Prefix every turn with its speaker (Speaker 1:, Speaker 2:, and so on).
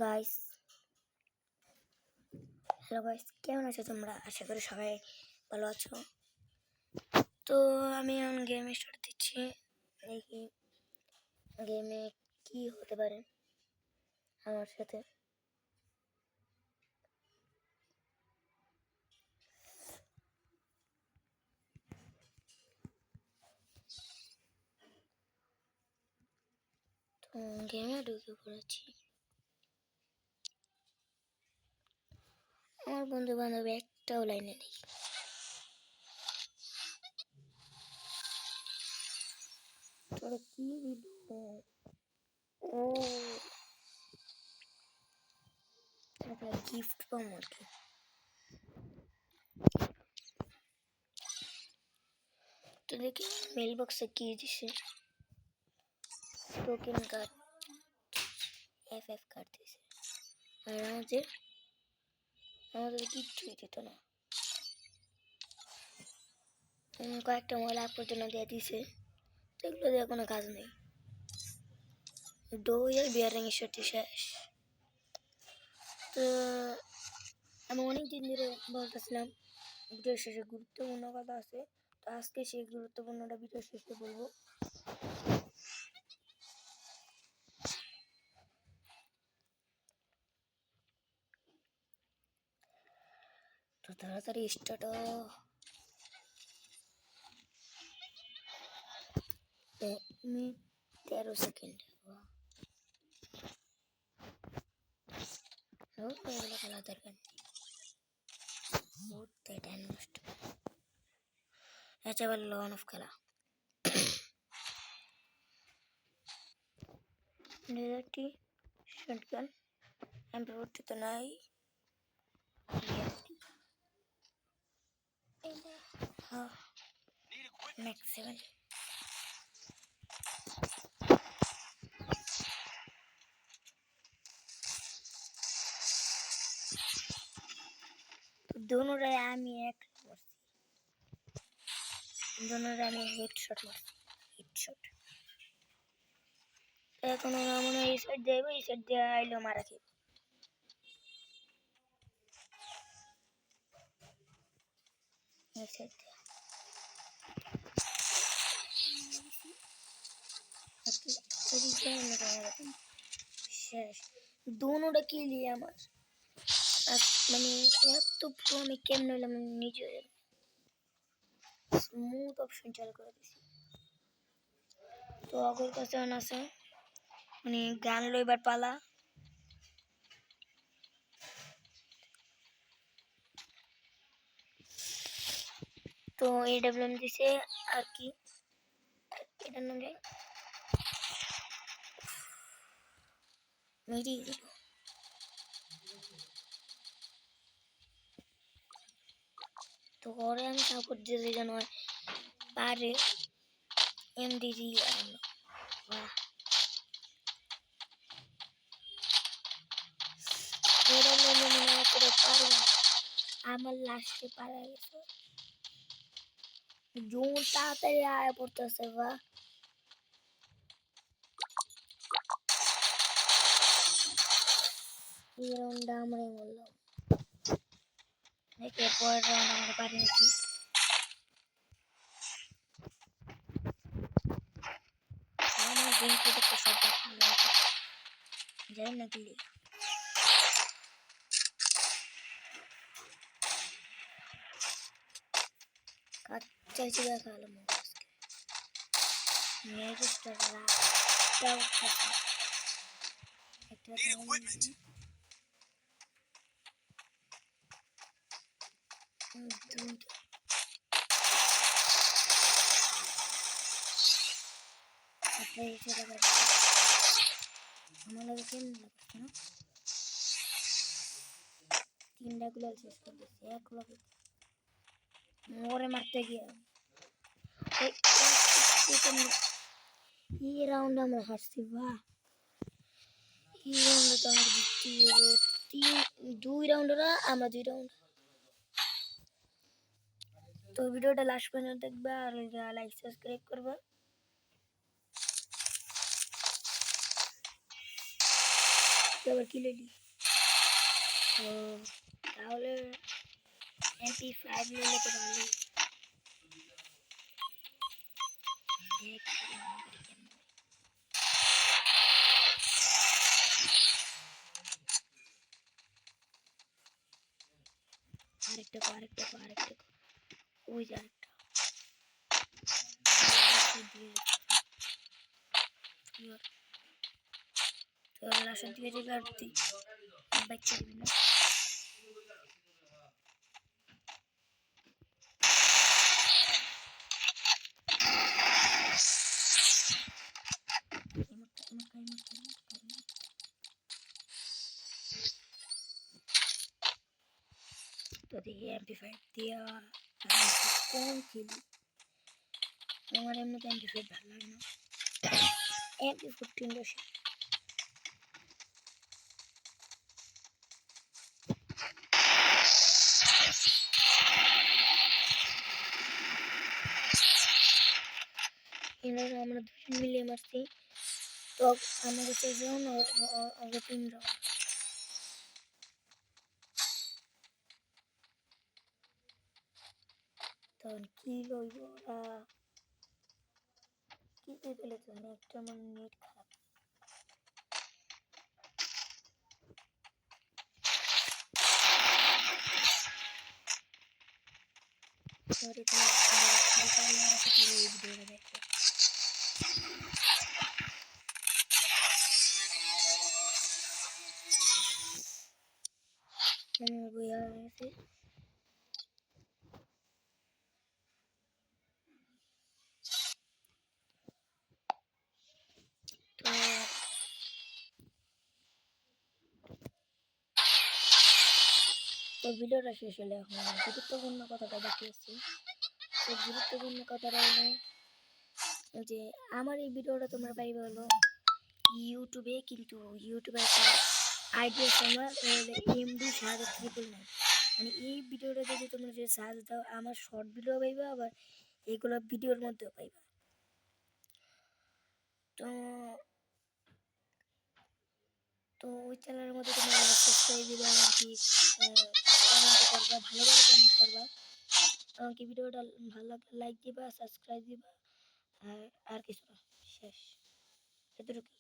Speaker 1: Guys কেমন আছো তোমরা? আশা করি সবাই ভালো আছো। তো আমি এখন গেম স্টার্ট দিচ্ছি, দেখি গেমে কি হতে পারে আমার সাথে। তো গেমে ঢুকে পড়েছি। আমার বন্ধু বান্ধব একটাও লাইনে নেই। তোরা কি ভিডিও ও গিফট পাবো আর কি। তো দেখি মেল বক্সে কি দিছে, টোকেন কার্ড FF কার্ড দিছে, আর আমাদের কিচ্ছুই দিত না। কয়েকটা মোবাইল পর্যন্ত দিয়ে দিছে, তো এগুলো দিয়ে কোনো কাজ নেই। ডোয়ের বিয়ারিং ইস্যুটি শেষ। তো আমি অনেকদিন ধরে বলতেছিলাম ভিডিও শেষে গুরুত্বপূর্ণ কথা আছে, তো আজকে সেই গুরুত্বপূর্ণটা ভিডিও শেষে বলবো। তো তাড়াতাড়ি স্টার্ট। 13 সেকেন্ড। এগুলো খেলা দরকার নেই, টাইম নষ্ট। আচ্ছা বলল অন অফ খেলা। টি শটগান এমপি তো নাই। হ্যাঁ ম্যাক্স 7। दोनों रे আমি এক করছি, दोनों রে আমি হেডশট মারছি, হেডশট। এখন আমরা মনে হয় এই সাইড যাইবো, এই সাইড দিয়ে আইলো মারা খেয়ে। এই সাইড শেষ। दोनोंটা কিলি আমার, মানে এত পুরো আমি কেমন হইলাম নিজে। স্মুথ অপশন চালু করে দিছি। তো আগের কাছে আছে মানে গান লইবার পালা। তো AWM দিছে আর কি, এটার নাম যাই মেরি। তো ওরে আমি সাপোর্ট দিতে যেন পারে MDG। বাহ এরা মনে করে পারবে না, আমার লাস্টে পারা গেছে। জোন তাড়াতাড়ি আয় পড়তেছে। বা এই রাউন্ডটা আমরাই বললাম, দেখে পরের রাউন্ড আমরা পারি নাকি। আমার গেম থেকে তো সব যাই না গেলে চাইছি দেখালাম আজকে মেয়েটা রাতটাও থাকে একটা আমার লাগে কেমন লাগছে না, 3টা গুলো শেষ করে দিচ্ছি এক লগে মোরে মারতে গিয়ে। এই রাউন্ড আমরা হারছি। বাহ এই রাউন্ডে তো আমরা জিতছি। 2 রাউন্ডরা আমরা 2 রাউন্ড। তো ভিডিওটা লাস্ট পর্যন্ত দেখবে আর লাইক সাবস্ক্রাইব করবে। তুই আবার কি লইলি? ও তাহলে MP5 নিলে তো ভালোই। দেখ কেমন করি, কেমন করি। আরেকটা কো, আরেকটা কো, আরেকটা কো। ওই যে আরেকটা। লাশের দিকে যেতে। তোর লাশের দিকে যাবে আর তুই বাচ্চা দিবি না। তো দেখি MP5 দিয়া কোন খেলি। আমার এমনিতে MP5 ভালো লাগে না, MP14 বসে। এনারা আমরা দুজন মিলিয়ে মারছি, তো আমাদের 4 জন ওরা 3 জন। তখন কি লইব ওরা, কি পেলে তো একটা আমার নেট খারাপ। সরি তোমার এই ভিডিওটা দেখো। আমার বই হয়ে গেছে। তো তো ভিডিওটা শেষ হলে এখন গুরুত্বপূর্ণ কথাটা দেখিয়েছি। তো গুরুত্বপূর্ণ কথাটা হলো যে আমার এই ভিডিওটা তোমরা পাইবে হলো ইউটিউবে, কিন্তু ইউটিউবে একটা আইডি আছে আমার MD শাহাদাত 999। মানে এই ভিডিওটা যদি তোমরা যে সার্চ দাও আমার শর্ট ভিডিও পাইবা, আবার এইগুলো ভিডিওর মধ্যেও পাইবা। তো তো ওই চ্যানেলের মধ্যে তোমরা সাবস্ক্রাইব দিবা, এমনকি কমেন্ট করবা, ভালো ভালো কমেন্ট করবা, এমনকি ভিডিওটা ভালো লাগলে লাইক দিবা, সাবস্ক্রাইব দিবা, আর কিছু না, শেষ এতটুকু।